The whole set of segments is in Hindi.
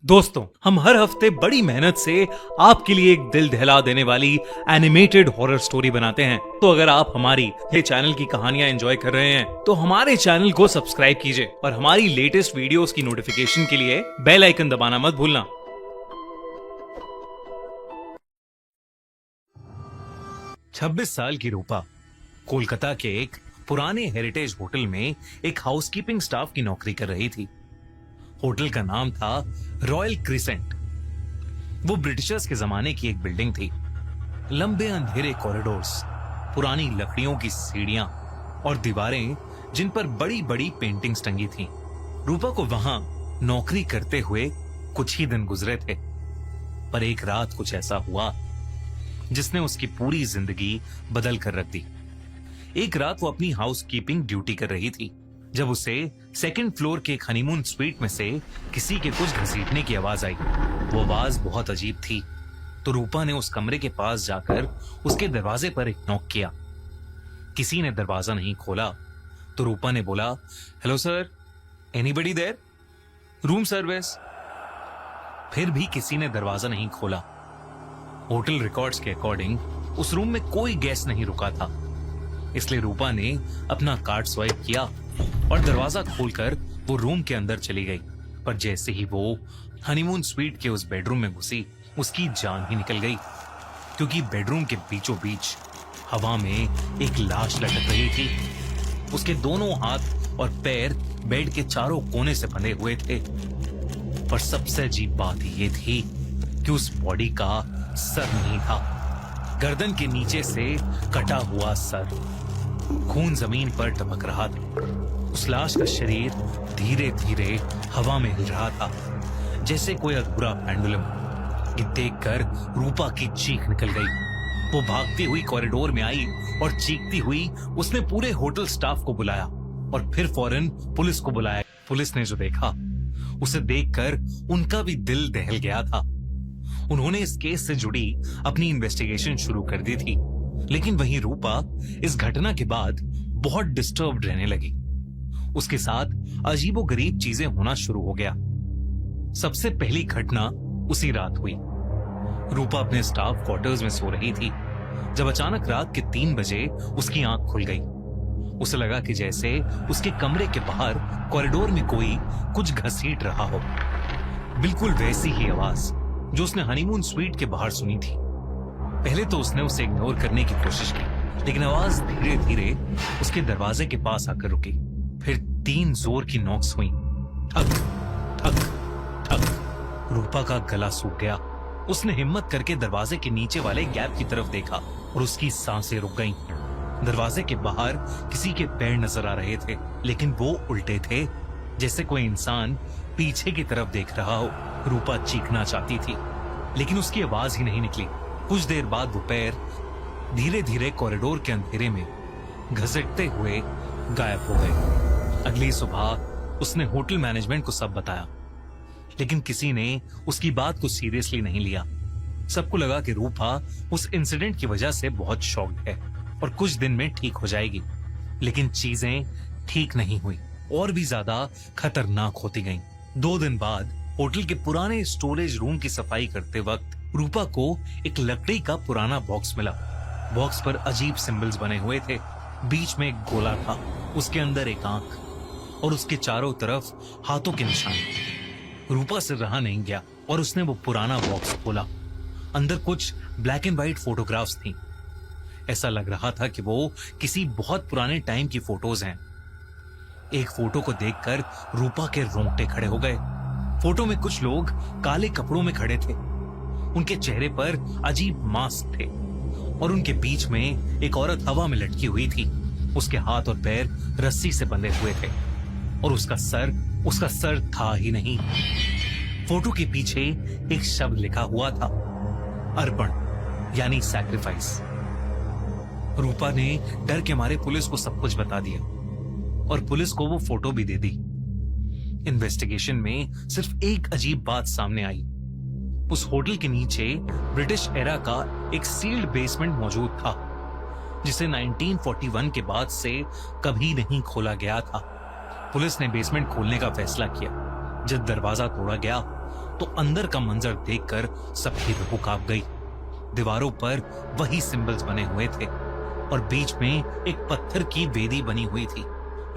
दोस्तों, हम हर हफ्ते बड़ी मेहनत से आपके लिए एक दिल दहला देने वाली एनिमेटेड हॉरर स्टोरी बनाते हैं। तो अगर आप हमारी ये चैनल की कहानियां एंजॉय कर रहे हैं तो हमारे चैनल को सब्सक्राइब कीजिए और हमारी लेटेस्ट वीडियोस की नोटिफिकेशन के लिए बेल आइकन दबाना मत भूलना। 26 साल की रूपा कोलकाता के एक पुराने हेरिटेज होटल में एक हाउसकीपिंग स्टाफ की नौकरी कर रही थी। होटल का नाम था रॉयल क्रिसेंट। वो ब्रिटिशर्स के जमाने की एक बिल्डिंग थी। लंबे अंधेरे कॉरिडोर्स, पुरानी लकड़ियों की सीढ़ियां और दीवारें जिन पर बड़ी बड़ी पेंटिंग्स टंगी थीं। रूपा को वहां नौकरी करते हुए कुछ ही दिन गुजरे थे, पर एक रात कुछ ऐसा हुआ जिसने उसकी पूरी जिंदगी बदल कर रख दी। एक रात वो अपनी हाउसकीपिंग ड्यूटी कर रही थी जब उसे सेकंड फ्लोर के एक हनीमून स्वीट में से किसी के कुछ घसीटने की आवाज आई। वो आवाज बहुत अजीब थी, तो रूपा ने उस कमरे के पास जाकर उसके दरवाजे पर एक नॉक किया। किसी ने दरवाजा नहीं खोला तो रूपा ने बोला, hello sir, anybody there? Room service. फिर भी किसी ने दरवाजा नहीं खोला। होटल रिकॉर्ड्स के अकॉर्डिंग उस रूम में कोई गेस्ट नहीं रुका था, इसलिए रूपा ने अपना कार्ड स्वाइप किया और दरवाजा खोलकर वो रूम के अंदर चली गई। पर जैसे ही वो हनीमून स्वीट के उस बेडरूम में घुसी, उसकी जान ही निकल गई, क्योंकि बेडरूम के बीचों बीच हवा में एक लाश लटक रही थी। उसके दोनों हाथ और पैर बेड के चारों कोने से बंधे हुए थे। पर सबसे अजीब बात ये थी कि उस बॉडी का सर नहीं था, गर्दन के नीचे से कटा हुआ सर। खून जमीन पर टपक रहा था। उस लाश का शरीर धीरे धीरे हवा में हिल रहा था, जैसे कोई अधूरा पेंडुलम। ये देखकर रूपा की चीख निकल गई। वो भागती हुई कॉरिडोर में आई और चीखती हुई उसने पूरे होटल स्टाफ को बुलाया और फिर फौरन पुलिस को बुलाया। पुलिस ने जो देखा उसे देखकर उनका भी दिल दहल गया था। उन्होंने इस केस से जुड़ी अपनी इन्वेस्टिगेशन शुरू कर दी थी, लेकिन वहीं रूपा इस घटना के बाद बहुत डिस्टर्ब्ड रहने लगी। उसके साथ अजीबोगरीब चीजें होना शुरू हो गया। सबसे पहली घटना उसी रात हुई। रूपा अपने स्टाफ क्वार्टर्स में सो रही थी जब अचानक रात के 3 बजे उसकी आंख खुल गई। उसे लगा कि जैसे उसके कमरे के बाहर कॉरिडोर में कोई कुछ घसीट रहा हो। बिल्कुल वैसी ही आवाज जो उसने हनीमून स्वीट के बाहर सुनी थी। पहले तो उसने उसे इग्नोर करने की कोशिश की, लेकिन आवाज धीरे धीरे उसके दरवाजे के पास आकर रुकी। फिर 3 जोर की नॉक्स हुई। ठक ठक ठक। रूपा का गला सूख गया। उसने हिम्मत करके दरवाजे के नीचे वाले गैप की तरफ देखा और उसकी सांसें रुक गईं। दरवाजे के बाहर किसी के पैर नजर आ रहे थे, लेकिन वो उल्टे थे, जैसे कोई इंसान पीछे की तरफ देख रहा हो। रूपा चीखना चाहती थी, लेकिन उसकी आवाज ही नहीं निकली। कुछ देर बाद वो पैर धीरे धीरे कॉरिडोर के अंधेरे में घसीटते हुए गायब हो गए। अगली सुबह उसने होटल मैनेजमेंट को सब बताया, लेकिन किसी ने उसकी बात को सीरियसली नहीं लिया। सबको लगा कि रूपा उस इंसिडेंट की वजह से बहुत शॉक्ड है और कुछ दिन में ठीक हो जाएगी। लेकिन चीजें ठीक नहीं हुई, और भी ज्यादा खतरनाक होती गईं। 2 दिन बाद होटल के पुराने स्टोरेज रूम की सफाई करते वक्त रूपा को एक लकड़ी का पुराना बॉक्स मिला। बॉक्स पर अजीब सिंबल्स बने हुए थे। बीच में एक गोला था, उसके अंदर एक आंख और उसके चारों तरफ हाथों के निशान। रूपा से रहा नहीं गया और उसने वो पुराना बॉक्स खोला। अंदर कुछ ब्लैक एंड व्हाइट फोटोग्राफ्स थी। ऐसा लग रहा था कि वो किसी बहुत पुराने टाइम की फोटोज हैं। एक फोटो को देखकर रूपा के रोंगटे खड़े हो गए। फोटो में कुछ लोग काले कपड़ों में खड़े थे। उनके चेहरे पर अजीब मास्क थे और उनके बीच में एक औरत हवा में लटकी हुई थी। उसके हाथ और पैर रस्सी से बंधे हुए थे और उसका सर था ही नहीं। फोटो के पीछे एक शब्द लिखा हुआ था, अर्पण, यानी सैक्रिफाइस। रूपा ने डर के मारे पुलिस को सब कुछ बता दिया और पुलिस को वो फोटो भी दे दी। इन्वेस्टिगेशन में सिर्फ एक अजीब बात सामने आई। उस होटल के नीचे ब्रिटिश एरा का एक सील्ड बेसमेंट मौजूद था, जिसे 1941 के बाद से कभी नहीं खोला गया था। पुलिस ने बेसमेंट खोलने का फैसला किया। जब दरवाजा तोड़ा गया तो अंदर का मंजर देखकर सबकी रूह कांप गई। दीवारों पर वही सिंबल्स बने हुए थे और बीच में एक पत्थर की वेदी बनी हुई थी।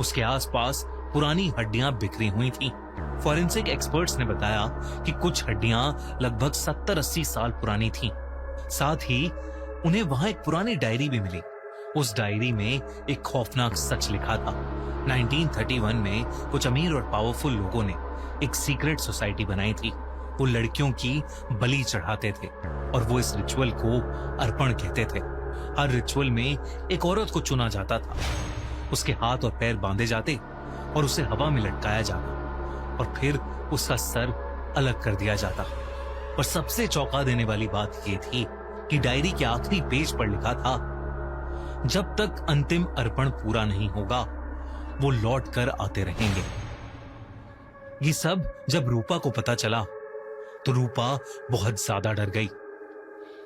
उसके आसपास पुरानी हड्डियां बिखरी हुई थीं। फॉरेंसिक एक्सपर्ट्स ने बताया कि कुछ हड्डियां लगभग 70-80 साल पुरानी थीं। साथ ही उन्हें वहां एक पुरानी डायरी भी मिली। उस डायरी में एक खौफनाक सच लिखा था। 1931 में कुछ अमीर और पावरफुल लोगों ने एक सीक्रेट सोसाइटी बनाई थी। वो लड़कियों की बलि चढ़ाते थे और वो इस रिचुअल को अर्पण कहते थे। हर रिचुअल में एक औरत को चुना जाता था, उसके हाथ और पैर बांधे जाते और उसे हवा में लटकाया जाता और फिर उसका सर अलग कर दिया जाता। और सबसे चौंका देने वाली बात यह थी कि डायरी के आखिरी पेज पर लिखा था, जब तक अंतिम अर्पण पूरा नहीं होगा वो लौट कर आते रहेंगे। ये सब जब रूपा को पता चला तो रूपा बहुत ज्यादा डर गई।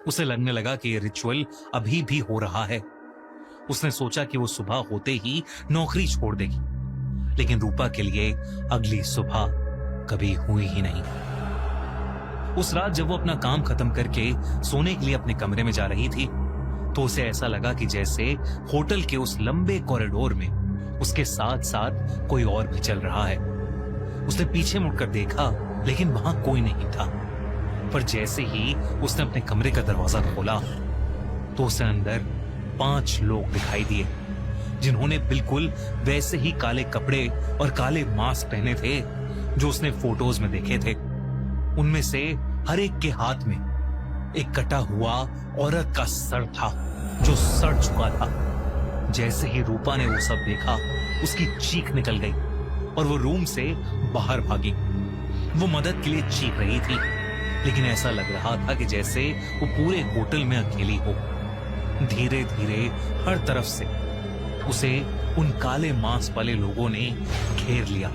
उसे लगने लगा कि यह रिचुअल अभी भी हो रहा है। उसने सोचा कि वो सुबह होते ही नौकरी छोड़ देगी, लेकिन रूपा के लिए अगली सुबह कभी हुई ही नहीं। उस रात जब वो अपना काम खत्म करके सोने के लिए अपने कमरे में जा रही थी तो उसे ऐसा लगा कि जैसे होटल के उस लंबे कॉरिडोर में उसके साथ साथ कोई और भी चल रहा है। उसने पीछे मुड़कर देखा लेकिन वहां कोई नहीं था। पर जैसे ही उसने अपने कमरे का दरवाजा खोला तो उसे अंदर 5 लोग दिखाई दिए, जिन्होंने बिल्कुल वैसे ही काले कपड़े और काले मास्क पहने थे जो उसने फोटोज में देखे थे। उनमें से हर एक के हाथ में एक कटा हुआ औरत का सर था जो सड़ चुका था। जैसे ही रूपा ने वो सब देखा उसकी चीख निकल गई और वो रूम से बाहर भागी। वो मदद के लिए चीख रही थी, लेकिन ऐसा लग रहा था कि जैसे वो पूरे होटल में अकेली हो। धीरे धीरे हर तरफ से उसे उन काले मांस वाले लोगों ने घेर लिया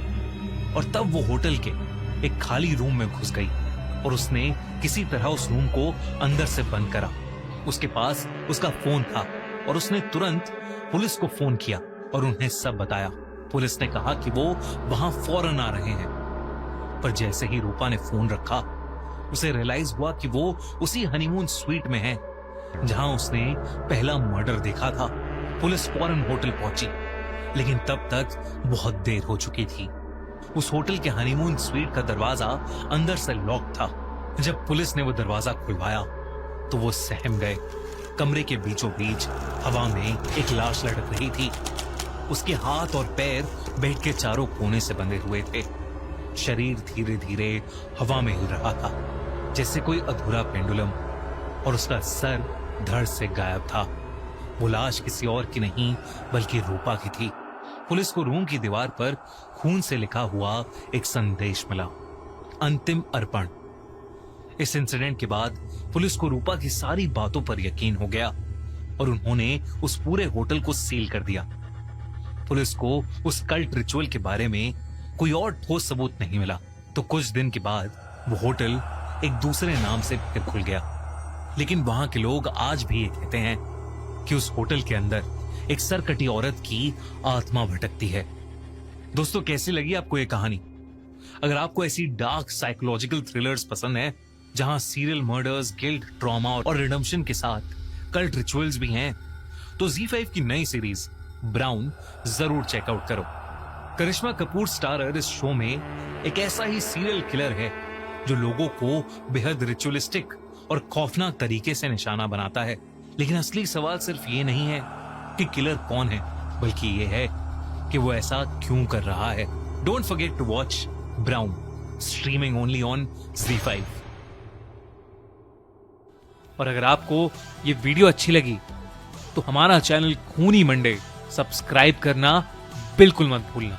और तब वो होटल के एक खाली रूम में घुस गई और उसने किसी तरह उस रूम को अंदर से बंद करा। उसके पास उसका फोन था और उसने तुरंत पुलिस को फोन किया और उन्हें सब बताया। पुलिस ने कहा कि वो वहां फौरन आ रहे हैं। पर जैसे ही रूपा ने फोन रखा उसे रियलाइज हुआ कि वो उसी हनीमून स्वीट में है जहां उसने पहला मर्डर देखा था। पुलिस फौरन होटल पहुंची, लेकिन तब तक बहुत देर हो चुकी थी। उस होटल के हनीमून स्वीट का दरवाजा अंदर से लॉक था। जब पुलिस ने वो दरवाजा खुलवाया तो वो सहम गए। कमरे के बीचों बीच हवा में एक लाश लटक रही थी। उसके हाथ और पैर बेड के चारों कोने से बंधे हुए थे। शरीर धीरे धीरे हवा में हिल रहा था जैसे कोई अधूरा पेंडुलम, और उसका सर धड़ से गायब था। वो लाश किसी और की नहीं बल्कि रूपा की थी। पुलिस को रूम की दीवार पर खून से लिखा हुआ एक संदेश मिला, अंतिम अर्पण। इस इंसिडेंट के बाद पुलिस को रूपा की सारी बातों पर यकीन हो गया और उन्होंने उस पूरे होटल को सील कर दिया। पुलिस को उस कल्ट रिचुअल के बारे में कोई और ठोस सबूत नहीं मिला। तो कुछ दिन के बाद वो होटल एक दूसरे नाम से फिर खुल गया, लेकिन वहां के लोग आज भी ये कहते हैं कि उस होटल के अंदर एक सरकटी औरत की आत्मा भटकती है। दोस्तों, कैसी लगी आपको ये कहानी? अगर आपको ऐसी डार्क साइकोलॉजिकल थ्रिलर्स पसंद है जहां सीरियल मर्डर्स, गिल्ट, ट्रॉमा और रिडेम्पशन के साथ कल्ट रिचुअल्स भी हैं, तो ZEE5 की नई सीरीज ब्राउन जरूर चेकआउट करो। करिश्मा कपूर स्टारर इस शो में एक ऐसा ही सीरियल किलर है जो लोगों को बेहद रिचुअलिस्टिक और खौफनाक तरीके से निशाना बनाता है। लेकिन असली सवाल सिर्फ ये नहीं है कि किलर कौन है, बल्कि ये है कि वो ऐसा क्यों कर रहा है। Don't forget to watch Brown, streaming only on ZEE5। और अगर आपको ये वीडियो अच्छी लगी तो हमारा चैनल खूनी मंडे सब्सक्राइब करना बिल्कुल मत भूलना।